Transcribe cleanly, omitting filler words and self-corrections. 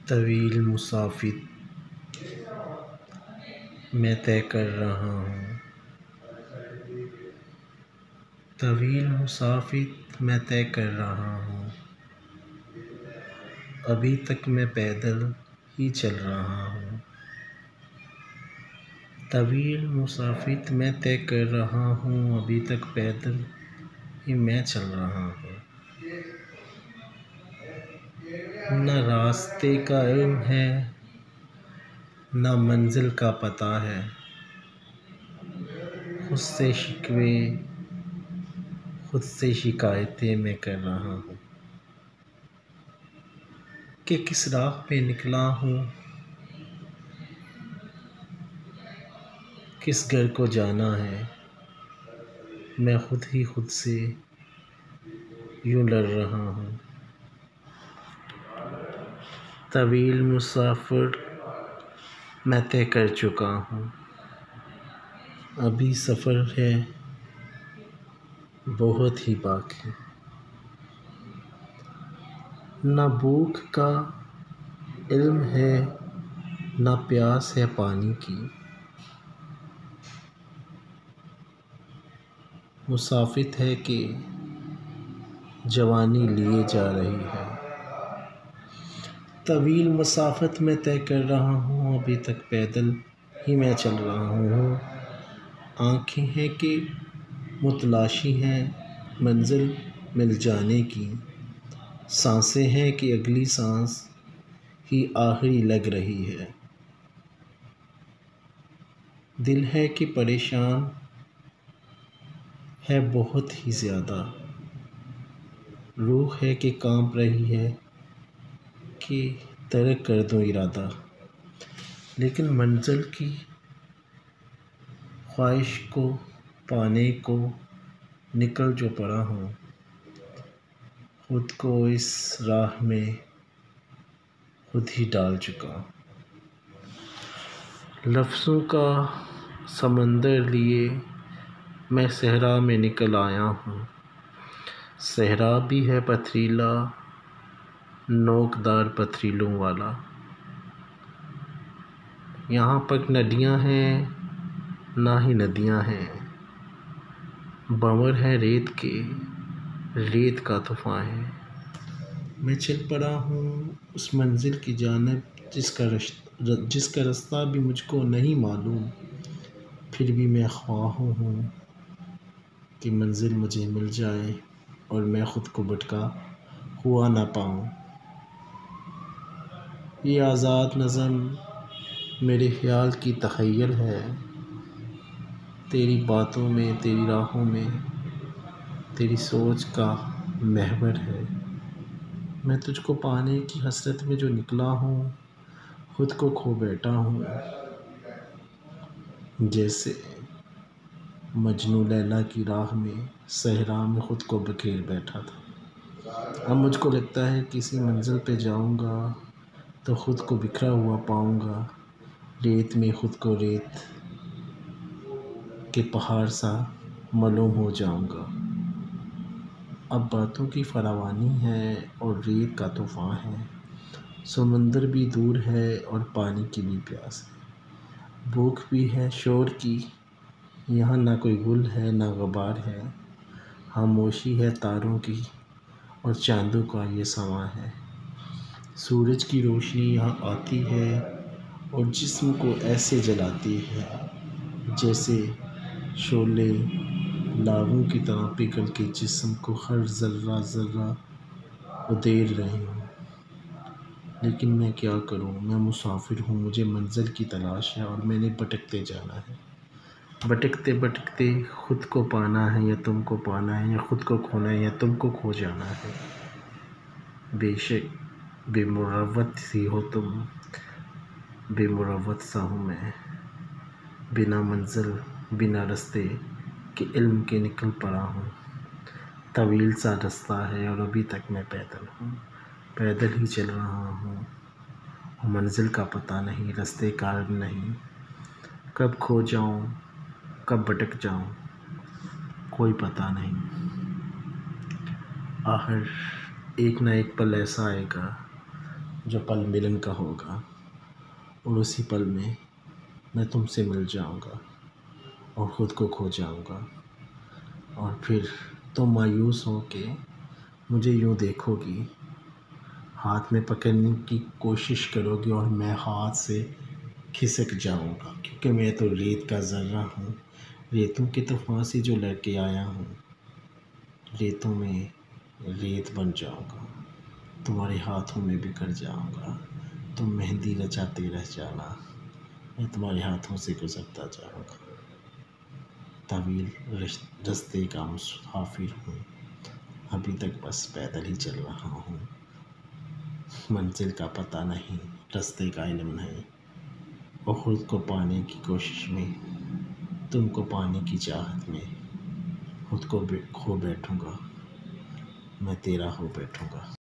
طویل مسافت میں طے کر رہا ہوں، طویل مسافت میں طے کر رہا ہوں، ابھی تک میں پیدل ہی چل رہا ہوں، طویل مسافت میں طے کر رہا ہوں، ابھی تک پیدل ہی میں چل رہا ہوں۔ نہ راستے کا علم ہے، نہ منزل کا پتہ ہے، خود سے شکوے، خود سے شکایتیں میں کر رہا ہوں کہ کس راہ پہ نکلا ہوں، کس گھر کو جانا ہے۔ میں خود ہی خود سے یوں لڑ رہا ہوں۔ طویل مسافت میں طے کر چکا ہوں، ابھی سفر ہے بہت ہی باقی۔ نہ بھوک کا علم ہے، نہ پیاس ہے پانی کی، مسافت ہے کہ جوانی لیے جا رہی ہے۔ طویل مسافت میں طے کر رہا ہوں، ابھی تک پیدل ہی میں چل رہا ہوں۔ آنکھیں ہیں کہ متلاشی ہیں منزل مل جانے کی، سانسیں ہیں کہ اگلی سانس ہی آخری لگ رہی ہے۔ دل ہے کہ پریشان ہے بہت ہی زیادہ، روح ہے کہ کانپ رہی ہے کہ ترک کر دوں ارادہ، لیکن منزل کی خواہش کو پانے کو نکل جو پڑا ہوں، خود کو اس راہ میں خود ہی ڈال چکا۔ لفظوں کا سمندر لیے میں صحرا میں نکل آیا ہوں، صحرا بھی ہے پتھریلا، نوکدار پتھریلوں والا۔ یہاں پر ندیاں ہیں نہ ہی ندیاں ہیں، بھنور ہے ریت کے، ریت کا طوفاں ہے۔ میں چل پڑا ہوں اس منزل کی جانب جس کا رستہ بھی مجھ کو نہیں معلوم، پھر بھی میں خواہاں ہوں کہ منزل مجھے مل جائے اور میں خود کو بھٹکا ہوا نہ پاؤں۔ یہ آزاد نظم میرے خیال کی تخیل ہے، تیری باتوں میں، تیری راہوں میں، تیری سوچ کا محور ہے۔ میں تجھ کو پانے کی حسرت میں جو نکلا ہوں، خود کو کھو بیٹھا ہوں، جیسے مجنوں لیلیٰ کی راہ میں صحرا میں خود کو بکھیر بیٹھا تھا۔ اب مجھ کو لگتا ہے کسی منزل پہ جاؤں گا تو خود کو بکھرا ہوا پاؤں گا، ریت میں خود کو ریت کے پہاڑ سا معلوم ہو جاؤں گا۔ اب باتوں کی فراوانی ہے اور ریت کا طوفاں ہے، سمندر بھی دور ہے اور پانی کی بھی پیاس ہے، بھوک بھی ہے شور کی، یہاں نہ کوئی گل ہے نہ غبار ہے، خاموشی ہے تاروں کی اور چاندوں کا یہ سماں ہے۔ سورج کی روشنی یہاں آتی ہے اور جسم کو ایسے جلاتی ہے جیسے شعلے لاوا کی طرح پگھل کے جسم کو ہر ذرہ ذرہ ادیر رہے ہوں۔ لیکن میں کیا کروں، میں مسافر ہوں، مجھے منزل کی تلاش ہے اور میں نے بھٹکتے جانا ہے۔ بھٹکتے بھٹکتے خود کو پانا ہے یا تم کو پانا ہے، یا خود کو کھونا ہے یا تم کو کھو جانا ہے۔ بے شک بے مروت سی ہو تم، بے مروت سا ہوں میں، بنا منزل بنا رستے کے علم کے نکل پڑا ہوں۔ طویل سا رستہ ہے اور ابھی تک میں پیدل ہوں، پیدل ہی چل رہا ہوں، منزل کا پتہ نہیں، رستے کا علم نہیں، کب کھو جاؤں کب بھٹک جاؤں کوئی پتہ نہیں۔ آخر ایک نہ ایک پل ایسا آئے گا جو پل ملن کا ہوگا، اور اسی پل میں تم سے مل جاؤں گا اور خود کو کھو جاؤں گا، اور پھر تم مایوس ہو کے مجھے یوں دیکھو گی، ہاتھ میں پکڑنے کی کوشش کرو گی اور میں ہاتھ سے کھسک جاؤں گا، کیونکہ میں تو ریت کا ذرہ ہوں، ریتوں کی طوفان سے جو لڑ کے آیا ہوں، ریتوں میں ریت بن جاؤں گا، تمہارے ہاتھوں میں بکھر جاؤں گا، تم مہندی رچاتے رہ جانا، میں تمہارے ہاتھوں سے گزرتا جاؤں گا، طویل رستے کا مسافر ہوں، ابھی تک بس پیدل ہی چل رہا ہوں، منزل کا پتہ نہیں، رستے کا علم نہیں، اور خود کو پانے کی کوشش میں، تم کو پانے کی چاہت میں خود کو کھو بیٹھوں گا، میں تیرا ہو بیٹھوں گا۔